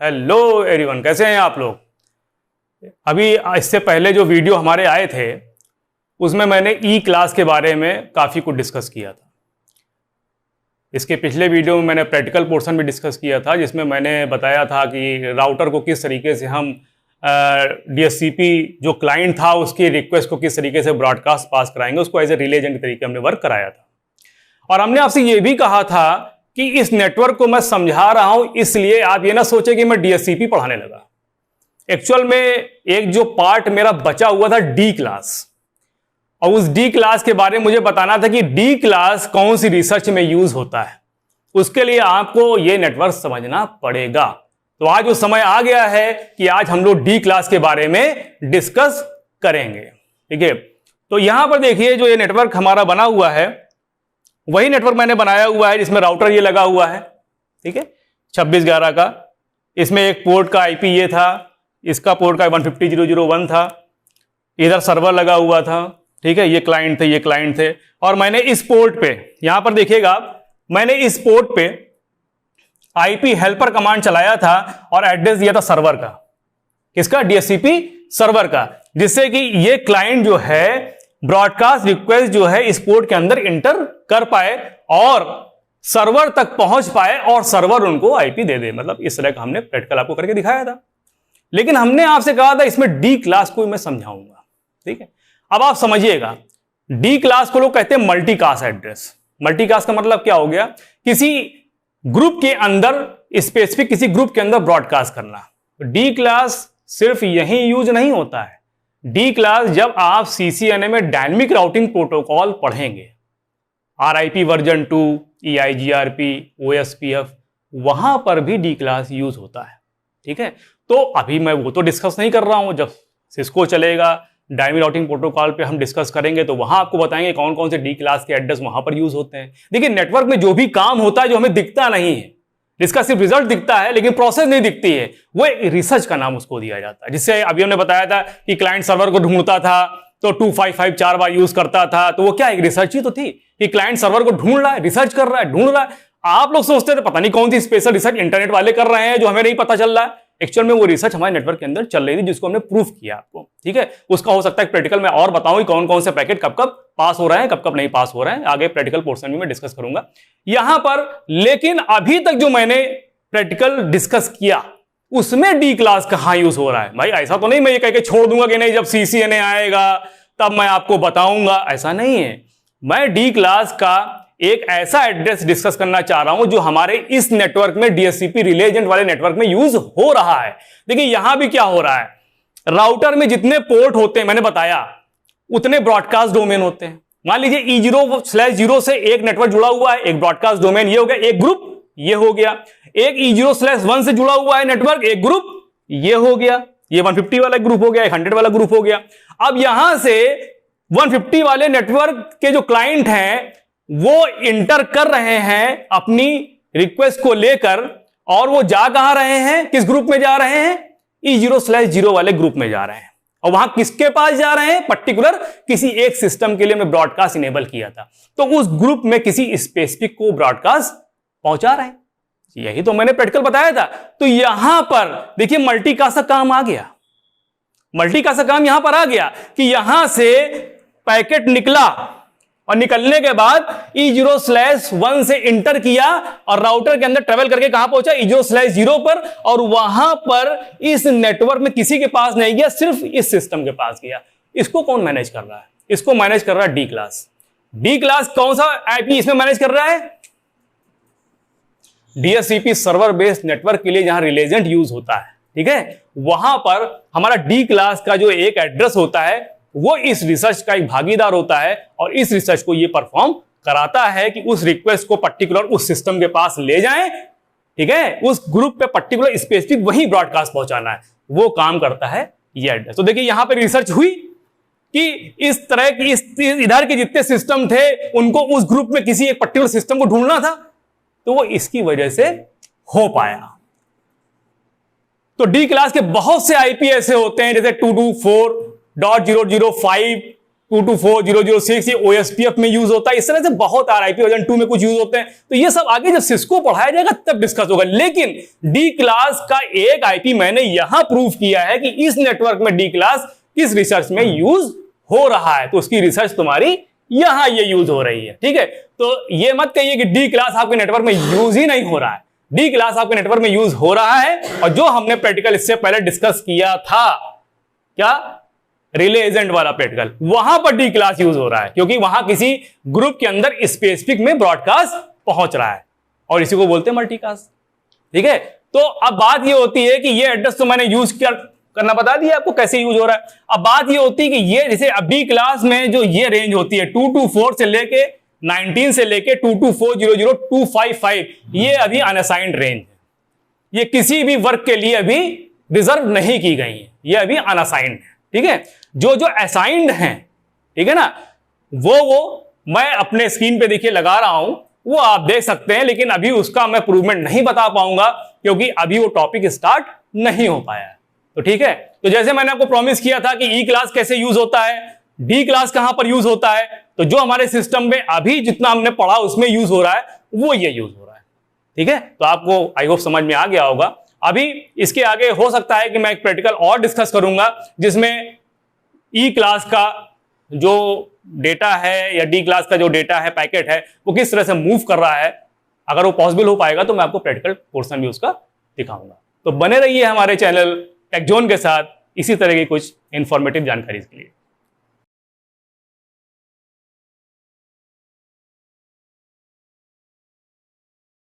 Hello everyone, कैसे हैं आप लोग। अभी इससे पहले जो वीडियो हमारे आए थे उसमें मैंने ई क्लास के बारे में काफ़ी कुछ डिस्कस किया था। इसके पिछले वीडियो में मैंने प्रैक्टिकल पोर्शन भी डिस्कस किया था, जिसमें मैंने बताया था कि राउटर को किस तरीके से हम DHCP जो क्लाइंट था उसकी रिक्वेस्ट को किस तरीके से ब्रॉडकास्ट पास कराएंगे, उसको एज ए रिले एजेंट के तरीके हमने वर्क कराया था। और हमने आपसे ये भी कहा था कि इस नेटवर्क को मैं समझा रहा हूं, इसलिए आप ये ना सोचे कि मैं DHCP पढ़ाने लगा। एक्चुअल में एक जो पार्ट मेरा बचा हुआ था डी क्लास, और उस डी क्लास के बारे में मुझे बताना था कि डी क्लास कौन सी रिसर्च में यूज होता है। उसके लिए आपको ये नेटवर्क समझना पड़ेगा। तो आज वो समय आ गया है कि आज हम लोग डी क्लास के बारे में डिस्कस करेंगे। ठीक है, तो यहां पर देखिए जो ये नेटवर्क हमारा बना हुआ है वही नेटवर्क मैंने बनाया हुआ है, जिसमें राउटर ये लगा हुआ है। ठीक है, 2611 का। इसमें एक पोर्ट का IP ये था, इसका पोर्ट का 150.0.0.1 था, इधर सर्वर लगा हुआ था। ठीक है, ये क्लाइंट थे, ये क्लाइंट थे। और मैंने इस पोर्ट पे, यहां पर देखिएगा, मैंने इस पोर्ट पे IP हेल्पर कमांड चलाया था और एड्रेस दिया था सर्वर का। किसका? DHCP सर्वर का, जिससे कि ये क्लाइंट जो है ब्रॉडकास्ट रिक्वेस्ट जो है इस पोर्ट के अंदर इंटर कर पाए और सर्वर तक पहुंच पाए और सर्वर उनको IP दे दे। मतलब इस तरह का हमने प्रैक्टिकल आपको करके दिखाया था। लेकिन हमने आपसे कहा था इसमें डी क्लास को मैं समझाऊंगा। ठीक है, अब आप समझिएगा, डी क्लास को लोग कहते हैं मल्टीकास्ट एड्रेस। मल्टीकास्ट का मतलब क्या हो गया? किसी ग्रुप के अंदर, स्पेसिफिक किसी ग्रुप के अंदर ब्रॉडकास्ट करना। डी क्लास सिर्फ यही यूज नहीं होता है। डी क्लास जब आप CCNA में डायनेमिक राउटिंग प्रोटोकॉल पढ़ेंगे, RIP वर्जन 2, EIGRP, OSPF, वहां पर भी डी क्लास यूज होता है। ठीक है, तो अभी मैं वो तो डिस्कस नहीं कर रहा हूं। जब सिस्को चलेगा, डायनेमिक राउटिंग प्रोटोकॉल पे हम डिस्कस करेंगे तो वहां आपको बताएंगे कौन कौन से डी क्लास के एड्रेस वहां पर यूज होते हैं। देखिए, नेटवर्क में जो भी काम होता है जो हमें दिखता नहीं है, जिसका सिर्फ रिजल्ट दिखता है लेकिन प्रोसेस नहीं दिखती है, वो रिसर्च का नाम उसको दिया जाता है। जिससे अभी हमने बताया था कि क्लाइंट सर्वर को ढूंढता था तो 255 4 बार यूज करता था, तो वो क्या एक रिसर्च ही तो थी कि क्लाइंट सर्वर को ढूंढ रहा है, रिसर्च कर रहा है, ढूंढ रहा है। आप लोग सोचते थे पता नहीं कौन सी स्पेशल रिसर्च इंटरनेट वाले कर रहे हैं जो हमें नहीं पता चल रहा है। एक्चुअल में वो रिसर्च हमारे नेटवर्क के अंदर चल रही थी, जिसको हमने प्रूफ किया आपको। ठीक है, उसका हो सकता है प्रैक्टिकल में और बताऊं कौन कौन से पैकेट कब कब पास हो रहे हैं, कब कब नहीं पास हो रहे हैं। आगे प्रैक्टिकल पोर्शन में मैं डिस्कस करूंगा यहां पर। लेकिन अभी तक जो मैंने प्रैक्टिकल डिस्कस किया उसमें डी क्लास कहां यूज हो रहा है। भाई ऐसा तो नहीं मैं ये कह के छोड़ दूंगा कि नहीं जब CCNA आएगा तब मैं आपको बताऊंगा, ऐसा नहीं है। मैं डी क्लास का एक ऐसा एड्रेस डिस्कस करना चाह रहा हूं जो हमारे इस नेटवर्क में, DHCP रिले एजेंट वाले नेटवर्क में यूज हो रहा है। देखिए यहां भी क्या हो रहा है, राउटर में जितने पोर्ट होते हैं मैंने बताया उतने ब्रॉडकास्ट डोमेन होते हैं। मान लीजिए E0/0 से एक नेटवर्क जुड़ा हुआ है, एक ब्रॉडकास्ट डोमेन ये हो गया, एक ग्रुप ये हो गया। एक E0/1 से जुड़ा हुआ है नेटवर्क, एक ग्रुप ये हो गया। ये 150 वाला ग्रुप हो गया, 100 वाला ग्रुप हो गया। अब यहां से 150 वाले नेटवर्क के जो क्लाइंट हैं वो इंटर कर रहे हैं अपनी रिक्वेस्ट को लेकर, और वो जा कहां रहे हैं, किस ग्रुप में जा रहे हैं? E0/0 वाले ग्रुप में जा रहे हैं। और वहां किसके पास जा रहे हैं? पर्टिकुलर किसी एक सिस्टम के लिए हमने ब्रॉडकास्ट इनेबल किया था, तो उस ग्रुप में किसी स्पेसिफिक को ब्रॉडकास्ट पहुंचा रहे हैं। यही तो मैंने प्रैक्टिकल बताया था। तो यहां पर देखिए मल्टीकास्ट का काम आ गया। मल्टीकास्ट का काम यहां पर आ गया कि यहां से पैकेट निकला और निकलने के बाद E0/1 से इंटर किया और राउटर के अंदर ट्रेवल करके कहां पहुंचा? E0/0 पर, और वहां पर इस नेटवर्क में किसी के पास नहीं गया, सिर्फ इस सिस्टम के पास गया। इसको कौन मैनेज कर रहा है? इसको मैनेज कर रहा है डी क्लास। डी क्लास कौन सा IP इसमें मैनेज कर रहा है? DHCP सर्वर बेस्ड नेटवर्क के लिए जहां रिले एजेंट यूज होता है, ठीक है, वहां पर हमारा डी क्लास का जो एक एड्रेस होता है वो इस रिसर्च का एक भागीदार होता है, और इस रिसर्च को ये परफॉर्म कराता है कि उस रिक्वेस्ट को पर्टिकुलर उस सिस्टम के पास ले जाएं। ठीक है, उस ग्रुप पे पर्टिकुलर स्पेसिफिक वही ब्रॉडकास्ट पहुंचाना है, वो काम करता है ये एड्रेस। तो देखिए यहां पर रिसर्च हुई कि इस तरह की इधर के जितने सिस्टम थे उनको उस ग्रुप में किसी एक पर्टिकुलर सिस्टम को ढूंढना था, तो वो इसकी वजह से हो पाया। तो डी क्लास के बहुत से IP ऐसे होते हैं, जैसे 224.0.0.5, 224.0.0.6 ये OSPF में यूज होता है। इस तरह से बहुत RIP वर्जन 2 में कुछ यूज होते हैं। तो ये सब आगे जब सिस्को पढ़ाया जाएगा तब डिस्कस होगा। लेकिन डी क्लास का एक IP मैंने यहां प्रूव किया है कि इस नेटवर्क में डी क्लास किस रिसर्च में यूज हो रहा है, तो उसकी रिसर्च तुम्हारी यहां ये यूज हो रही है। ठीक है, तो ये मत कहिए कि डी क्लास आपके नेटवर्क में यूज ही नहीं हो रहा है। डी क्लास आपके नेटवर्क में यूज हो रहा है, और जो हमने प्रैक्टिकल इससे पहले डिस्कस किया था, क्या, रिले एजेंट वाला प्रैक्टिकल, वहां पर डी क्लास यूज हो रहा है, क्योंकि वहां किसी ग्रुप के अंदर स्पेसिफिक में ब्रॉडकास्ट पहुंच रहा है, और इसी को बोलते हैं मल्टीकास्ट। ठीक है, तो अब बात ये होती है कि ये एड्रेस तो मैंने यूज करना बता दिया आपको कैसे यूज हो रहा है। अब बात ये होती है कि ये जैसे अब डी क्लास में जो ये रेंज होती है 224 से लेके 19 से लेके 224.0.0.255, ये अभी अनअसाइंड रेंज है। ये किसी भी वर्क के लिए अभी रिजर्व नहीं की गई है, ये अभी अनअसाइंड है। ठीक है, जो जो असाइंड हैं, ठीक है ना, वो मैं अपने स्क्रीन पे देखिए लगा रहा हूं, वो आप देख सकते हैं, लेकिन अभी उसका मैं प्रूवमेंट नहीं बता पाऊंगा क्योंकि अभी वो टॉपिक स्टार्ट नहीं हो पाया है। तो ठीक है, तो जैसे मैंने आपको प्रॉमिस किया था कि ई क्लास कैसे यूज होता है, डी क्लास कहां पर यूज होता है, तो जो हमारे सिस्टम में अभी जितना हमने पढ़ा उसमें यूज हो रहा है वो ये यूज हो रहा है। ठीक है, तो आपको आई होप समझ में आ गया होगा। अभी इसके आगे हो सकता है कि मैं एक प्रैक्टिकल और डिस्कस करूंगा जिसमें ई क्लास का जो डेटा है या डी क्लास का जो डेटा है, पैकेट है, वो किस तरह से मूव कर रहा है। अगर वो पॉसिबल हो पाएगा तो मैं आपको प्रैक्टिकल पोर्शन भी उसका दिखाऊंगा। तो बने रहिए हमारे चैनल टेक जोन के साथ इसी तरह की कुछ इंफॉर्मेटिव जानकारी के लिए।